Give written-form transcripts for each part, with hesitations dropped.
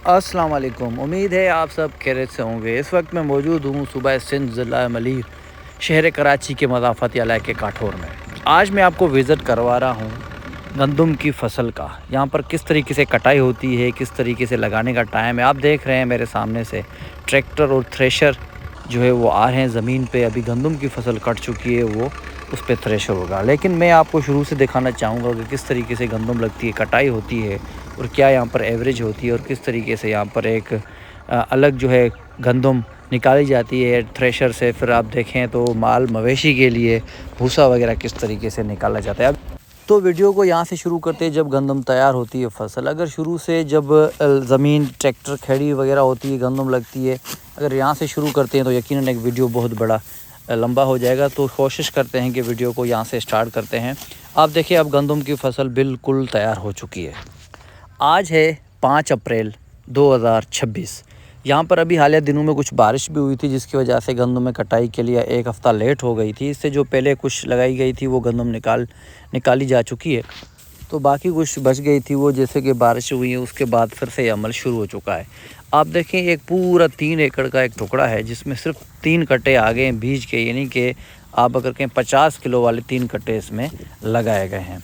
अस्सलाम वालेकुम। उम्मीद है आप सब खैरियत से होंगे। इस वक्त मैं मौजूद हूँ सूबा सिंध ज़िला मलीर शहर कराची के मज़ाफ़ाती इलाके काठौर में। आज मैं आपको विज़िट करवा रहा हूँ गंदम की फसल का। यहाँ पर किस तरीके से कटाई होती है, किस तरीके से लगाने का टाइम है। आप देख रहे हैं मेरे सामने से ट्रैक्टर और थ्रेशर जो है वो आ रहे हैं ज़मीन पे। अभी गंदम की फसल कट चुकी है, वो उस पर थ्रेशर होगा। लेकिन मैं आपको शुरू से दिखाना चाहूँगा कि किस तरीके से गंदम लगती है, कटाई होती है और क्या यहाँ पर एवरेज होती है और किस तरीके से यहाँ पर एक अलग जो है गंदम निकाली जाती है थ्रेशर से। फिर आप देखें तो माल मवेशी के लिए भूसा वगैरह किस तरीके से निकाला जाता है। अब तो वीडियो को यहाँ से शुरू करते हैं जब गंदम तैयार होती है फसल। अगर शुरू से जब ज़मीन ट्रैक्टर खेड़ी वगैरह होती है, गंदम लगती है, अगर यहाँ से शुरू करते हैं तो यकीनन एक वीडियो बहुत बड़ा लंबा हो जाएगा। तो कोशिश करते हैं कि वीडियो को यहाँ से स्टार्ट करते हैं। आप देखिए अब गंदम की फसल बिल्कुल तैयार हो चुकी है। आज है 5 अप्रैल 2026। यहाँ पर अभी हालिया दिनों में कुछ बारिश भी हुई थी, जिसकी वजह से गंदम में कटाई के लिए एक हफ़्ता लेट हो गई थी। इससे जो पहले कुछ लगाई गई थी वो गंदम निकाली जा चुकी है, तो बाकी कुछ बच गई थी वो, जैसे कि बारिश हुई है उसके बाद फिर से अमल शुरू हो चुका है। आप देखें एक पूरा 3 एकड़ का एक टुकड़ा है जिसमें सिर्फ 3 कट्टे आ गए हैं बीज के, यानी कि आप अगर कहें 50 किलो वाले 3 कट्टे इसमें लगाए गए हैं।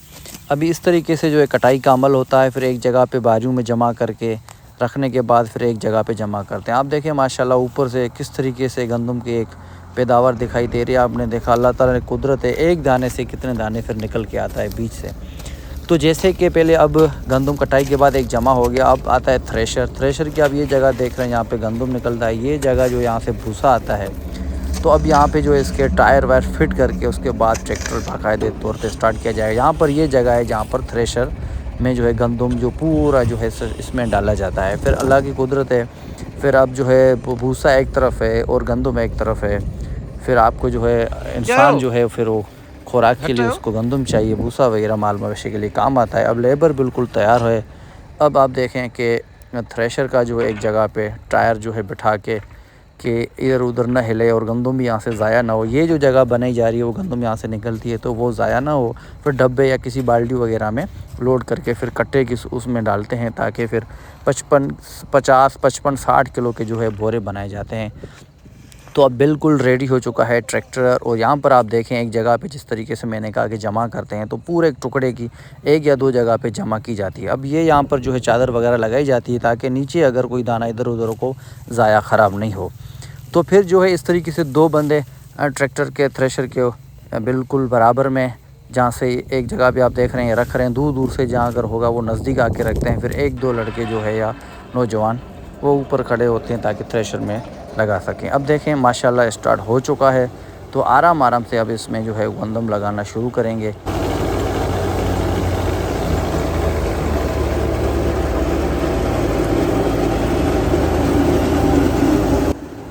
अभी इस तरीके से जो है कटाई का अमल होता है। फिर एक जगह पे बाजू में जमा करके रखने के बाद फिर एक जगह पे जमा करते हैं। आप देखें माशाल्लाह ऊपर से किस तरीके से गंदम की एक पैदावार दिखाई दे रही है। आपने देखा अल्लाह ताला ने कुदरत है, एक दाने से कितने दाने फिर निकल के आता है बीज से। तो जैसे कि पहले अब गंदम कटाई के बाद एक जमा हो गया, अब आता है थ्रेशर की। आप ये जगह देख रहे हैं यहाँ पे गंदम निकलता है, ये जगह जो यहाँ से भूसा आता है। तो अब यहाँ पे जो है इसके टायर वायर फिट करके उसके बाद ट्रैक्टर बाकायदे तौर पे स्टार्ट किया जाएगा। यहाँ पर ये जगह है जहाँ पर थ्रेशर में जो है गंदम जो पूरा जो है इसमें डाला जाता है। फिर अल्लाह की कुदरत है, फिर अब जो है भूसा एक तरफ है और गंदम एक तरफ है। फिर आपको जो है इंसान जो है फिर वो खुराक के लिए उसको गंदम चाहिए, भूसा वगैरह माल मवेशी के लिए काम आता है। अब लेबर बिल्कुल तैयार है। अब आप देखें कि थ्रेशर का जो है एक जगह पे टायर जो है बिठा के कि इधर उधर ना हिले और गंदम भी यहाँ से ज़ाया ना हो। ये जो जगह बनाई जा रही है वो गंदम यहाँ से निकलती है तो वो ज़ाया ना हो। फिर डब्बे या किसी बाल्टी वगैरह में लोड करके फिर कट्टे की उसमें डालते हैं, ताकि फिर 50-60 किलो के जो है बोरे बनाए जाते हैं। तो अब बिल्कुल रेडी हो चुका है ट्रैक्टर। और यहाँ पर आप देखें एक जगह पे जिस तरीके से मैंने कहा कि जमा करते हैं, तो पूरे टुकड़े की 1 या 2 जगह पे जमा की जाती है। अब ये यहाँ पर जो है चादर वगैरह लगाई जाती है ताकि नीचे अगर कोई दाना इधर उधर को ज़ाया ख़राब नहीं हो। तो फिर जो है इस तरीके से 2 बंदे ट्रैक्टर के थ्रेशर के बिल्कुल बराबर में, जहाँ से एक जगह पे आप देख रहे हैं रख रहे हैं, दूर दूर से जहाँ अगर होगा वो नज़दीक आके रखते हैं। फिर 1-2 लड़के जो है या नौजवान वो ऊपर खड़े होते हैं ताकि थ्रेशर में लगा सकें। अब देखें माशाल्लाह स्टार्ट हो चुका है, तो आराम से अब इसमें जो है गंदम लगाना शुरू करेंगे।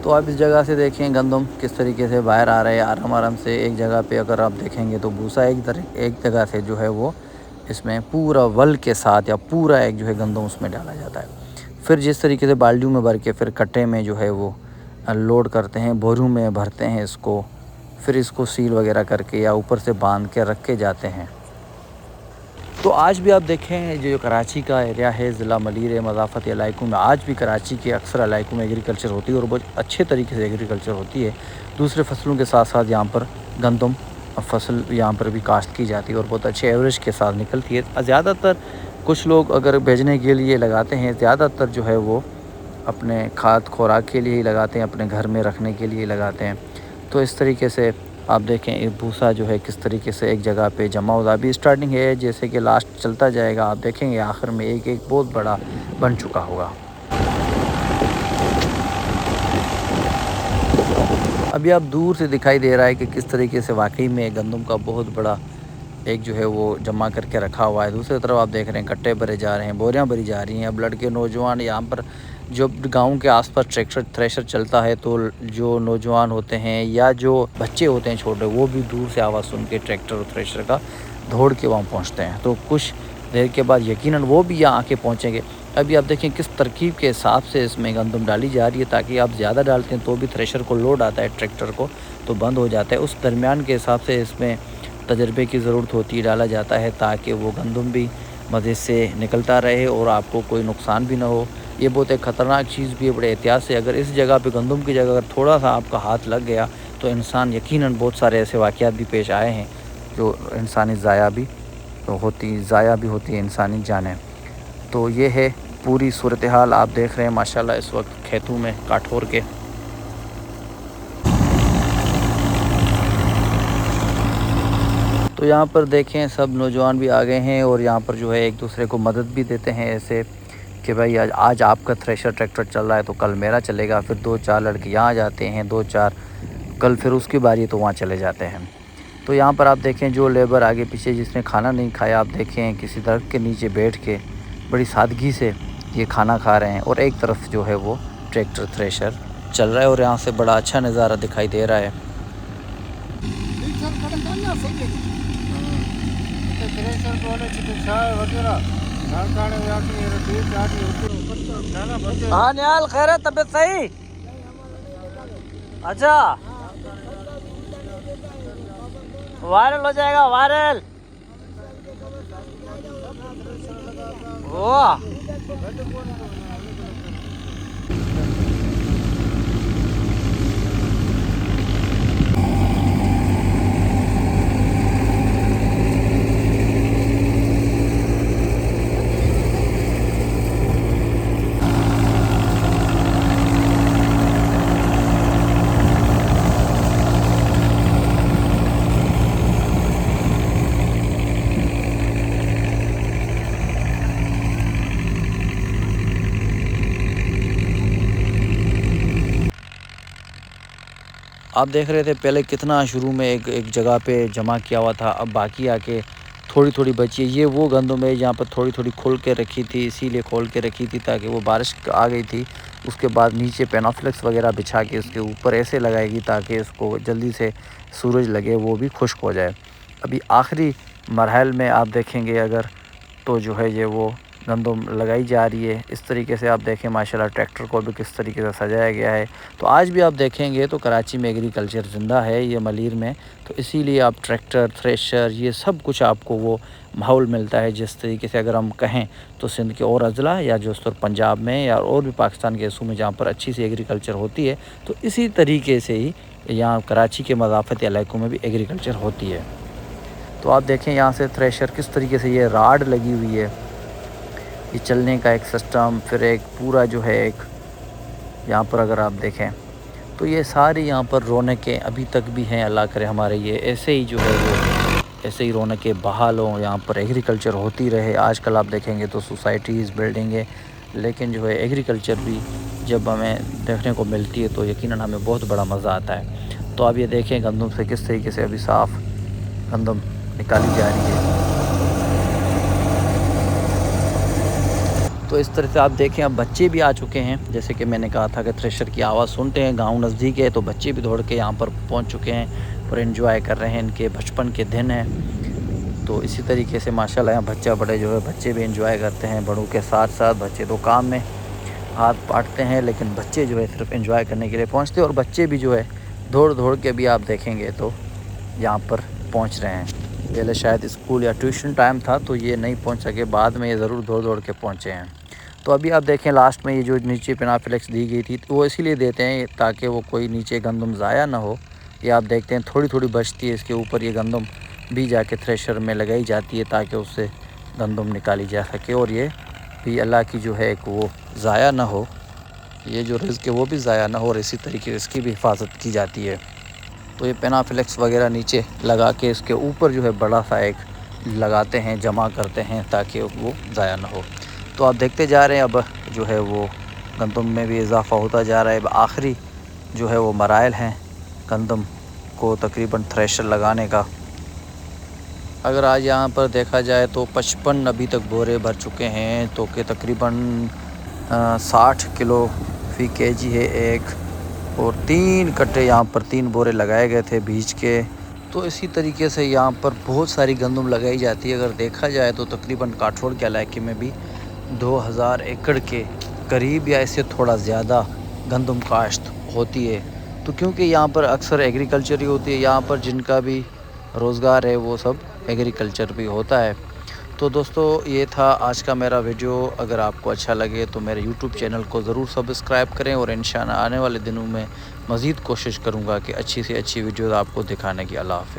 तो आप इस जगह से देखें गंदम किस तरीके से बाहर आ रहे हैं आराम से। एक जगह पे अगर आप देखेंगे तो भूसा एक जगह से जो है वो इसमें पूरा वल के साथ या पूरा एक जो है गंदम उसमें डाला जाता है। फिर जिस तरीके से बाल्टियों में भर के फिर कट्टे में जो है वो लोड करते हैं, बोरियों में भरते हैं इसको, फिर इसको सील वगैरह करके या ऊपर से बांध के रख के जाते हैं। तो आज भी आप देखें जो कराची का एरिया है, ज़िला मलीर मज़ाफ़ाती इलाकों में, आज भी कराची के अक्सर इलाकों में एग्रीकल्चर होती है और बहुत अच्छे तरीके से एग्रीकल्चर होती है। दूसरे फसलों के साथ साथ यहाँ पर गंदम फसल यहाँ पर भी काश्त की जाती है और बहुत अच्छे एवरेज के साथ निकलती है। ज़्यादातर कुछ लोग अगर भेजने के लिए लगाते हैं, ज़्यादातर जो है वो अपने खाद खुराक के लिए ही लगाते हैं, अपने घर में रखने के लिए लगाते हैं। तो इस तरीके से आप देखें ये भूसा जो है किस तरीके से एक जगह पे जमा होता है। अभी स्टार्टिंग है, जैसे कि लास्ट चलता जाएगा आप देखेंगे आखिर में एक बहुत बड़ा बन चुका होगा। अभी आप दूर से दिखाई दे रहा है कि किस तरीके से वाकई में गंदम का बहुत बड़ा एक जो है वो जमा करके रखा हुआ है। दूसरी तरफ आप देख रहे हैं कट्टे भरे जा रहे हैं, बोरियां भरी जा रही हैं। अब लड़के नौजवान यहाँ पर जो गांव के आसपास ट्रैक्टर थ्रेशर चलता है, तो जो नौजवान होते हैं या जो बच्चे होते हैं छोटे, वो भी दूर से आवाज़ सुन के ट्रैक्टर और थ्रेशर का दौड़ के वहाँ पहुँचते हैं। तो कुछ देर के बाद यकीनन वो भी यहाँ आके पहुँचेंगे। अभी आप देखें किस तरकीब के हिसाब से इसमें गंदम डाली जा रही है, ताकि आप ज़्यादा डालते हैं तो भी थ्रेशर को लोड आता है, ट्रैक्टर को तो बंद हो जाता है। उस दरमियान के हिसाब से इसमें तजर्बे की ज़रूरत होती है, डाला जाता है ताकि वो गंदम भी मज़े से निकलता रहे और आपको कोई नुकसान भी ना हो। یہ بہت ایک خطرناک چیز بھی ہے، بڑے احتیاط سے اگر اس جگہ پہ گندم کی جگہ اگر تھوڑا سا آپ کا ہاتھ لگ گیا تو انسان یقیناً بہت سارے ایسے واقعات بھی پیش آئے ہیں جو انسانی ضائع بھی ہوتی ہے انسانی جانیں۔ تو یہ ہے پوری صورتحال آپ دیکھ رہے ہیں ماشاءاللہ اس وقت کھیتوں میں کاٹھور کے۔ تو یہاں پر دیکھیں سب نوجوان بھی آ گئے ہیں اور یہاں پر جو ہے ایک دوسرے کو مدد بھی دیتے ہیں، ایسے کہ بھائی آج آپ کا تھریشر ٹریکٹر چل رہا ہے تو کل میرا چلے گا، پھر 2-4 لڑکے یہاں جاتے ہیں، 2-4 کل پھر اس کی باری تو وہاں چلے جاتے ہیں۔ تو یہاں پر آپ دیکھیں جو لیبر آگے پیچھے جس نے کھانا نہیں کھایا، آپ دیکھیں کسی درخت کے نیچے بیٹھ کے بڑی سادگی سے یہ کھانا کھا رہے ہیں، اور ایک طرف جو ہے وہ ٹریکٹر تھریشر چل رہا ہے اور یہاں سے بڑا اچھا نظارہ دکھائی دے رہا ہے۔ ہاں نیال خیر ہے، طبیعت صحیح؟ اچھا وائرل ہو جائے گا، وائرل۔ واہ آپ دیکھ رہے تھے پہلے کتنا شروع میں ایک جگہ پہ جمع کیا ہوا تھا، اب باقی آ کے تھوڑی تھوڑی بچی ہے۔ یہ وہ گندم ہے جہاں پر تھوڑی تھوڑی کھول کے رکھی تھی، اسی لیے کھول کے رکھی تھی تاکہ وہ بارش آ گئی تھی اس کے بعد نیچے پینوفلکس وغیرہ بچھا کے اس کے اوپر ایسے لگائے گی تاکہ اس کو جلدی سے سورج لگے، وہ بھی خشک ہو جائے۔ ابھی آخری مرحل میں آپ دیکھیں گے اگر تو جو ہے یہ وہ گندم لگائی جا رہی ہے۔ اس طریقے سے آپ دیکھیں ماشاءاللہ ٹریکٹر کو بھی کس طریقے سے سجایا گیا ہے۔ تو آج بھی آپ دیکھیں گے تو کراچی میں ایگریکلچر زندہ ہے، یہ ملیر میں، تو اسی لیے آپ ٹریکٹر تھریشر یہ سب کچھ آپ کو وہ ماحول ملتا ہے۔ جس طریقے سے اگر ہم کہیں تو سندھ کے اور اضلاع یا جو پنجاب میں یا اور بھی پاکستان کے حصوں میں جہاں پر اچھی سی ایگریکلچر ہوتی ہے، تو اسی طریقے سے ہی یہاں کراچی کے مضافاتی علاقوں میں بھی ایگریکلچر ہوتی ہے۔ تو آپ دیکھیں یہاں سے تھریشر کس طریقے سے یہ راڈ لگی ہوئی ہے، یہ چلنے کا ایک سسٹم، پھر ایک پورا جو ہے ایک یہاں پر اگر آپ دیکھیں تو یہ ساری یہاں پر رونقیں ابھی تک بھی ہیں۔ اللہ کرے ہمارے یہ ایسے ہی جو ہے وہ ایسے ہی رونقیں بحال ہوں، یہاں پر ایگریکلچر ہوتی رہے۔ آج کل آپ دیکھیں گے تو سوسائٹیز بلڈنگیں، لیکن جو ہے ایگریکلچر بھی جب ہمیں دیکھنے کو ملتی ہے تو یقیناً ہمیں بہت بڑا مزہ آتا ہے۔ تو آپ یہ دیکھیں گندم سے کس طریقے سے ابھی صاف گندم نکالی جا رہی ہے۔ تو اس طرح سے آپ دیکھیں اب بچے بھی آ چکے ہیں، جیسے کہ میں نے کہا تھا کہ تھریشر کی آواز سنتے ہیں، گاؤں نزدیک ہے تو بچے بھی دوڑ کے یہاں پر پہنچ چکے ہیں اور انجوائے کر رہے ہیں، ان کے بچپن کے دن ہیں۔ تو اسی طریقے سے ماشاءاللہ یہاں بڑے جو ہے بچے بھی انجوائے کرتے ہیں، بڑوں کے ساتھ ساتھ بچے تو کام میں ہاتھ پاٹتے ہیں لیکن بچے جو ہے صرف انجوائے کرنے کے لیے پہنچتے ہیں، اور بچے بھی جو ہے دوڑ کے بھی آپ دیکھیں گے تو یہاں پر پہنچ رہے ہیں۔ پہلے شاید اسکول یا ٹیوشن ٹائم تھا تو یہ نہیں پہنچ سکے، بعد میں یہ ضرور دوڑ کے پہنچے ہیں۔ تو ابھی آپ دیکھیں لاسٹ میں یہ جو نیچے پینافلیکس دی گئی تھی تو وہ اسی لیے دیتے ہیں تاکہ وہ کوئی نیچے گندم ضائع نہ ہو۔ یہ آپ دیکھتے ہیں تھوڑی تھوڑی بچتی ہے اس کے اوپر، یہ گندم بھی جا کے تھریشر میں لگائی جاتی ہے تاکہ اس سے گندم نکالی جا سکے، اور یہ بھی اللہ کی جو ہے ایک وہ ضائع نہ ہو، یہ جو رزق ہے وہ بھی ضائع نہ ہو، اور اسی طریقے سے اس کی بھی حفاظت کی جاتی ہے۔ تو یہ پینافلیکس وغیرہ نیچے لگا کے اس کے اوپر جو ہے بڑا سا ایک لگاتے ہیں، جمع کرتے ہیں تاکہ وہ ضائع نہ ہو۔ تو آپ دیکھتے جا رہے ہیں اب جو ہے وہ گندم میں بھی اضافہ ہوتا جا رہا ہے۔ اب آخری جو ہے وہ مراحل ہیں گندم کو تقریباً تھریشر لگانے کا۔ اگر آج یہاں پر دیکھا جائے تو 55 ابھی تک بورے بھر چکے ہیں، تو کہ تقریباً 60 کلو فی کے جی ہے ایک، اور 3 کٹے یہاں پر 3 بورے لگائے گئے تھے بیج کے۔ تو اسی طریقے سے یہاں پر بہت ساری گندم لگائی جاتی ہے۔ اگر دیکھا جائے تو تقریباً کاٹھوڑ کے علاقے میں بھی 2000 ایکڑ کے قریب یا اس سے تھوڑا زیادہ گندم کاشت ہوتی ہے۔ تو کیونکہ یہاں پر اکثر ایگریکلچر ہی ہوتی ہے، یہاں پر جن کا بھی روزگار ہے وہ سب ایگریکلچر بھی ہوتا ہے، تو دوستو یہ تھا آج کا میرا ویڈیو. اگر آپ کو اچھا لگے تو میرے یوٹیوب چینل کو ضرور سبسکرائب کریں، اور انشاءاللہ آنے والے دنوں میں مزید کوشش کروں گا کہ اچھی سے اچھی ویڈیوز آپ کو دکھانے کی. اللہ حافظ.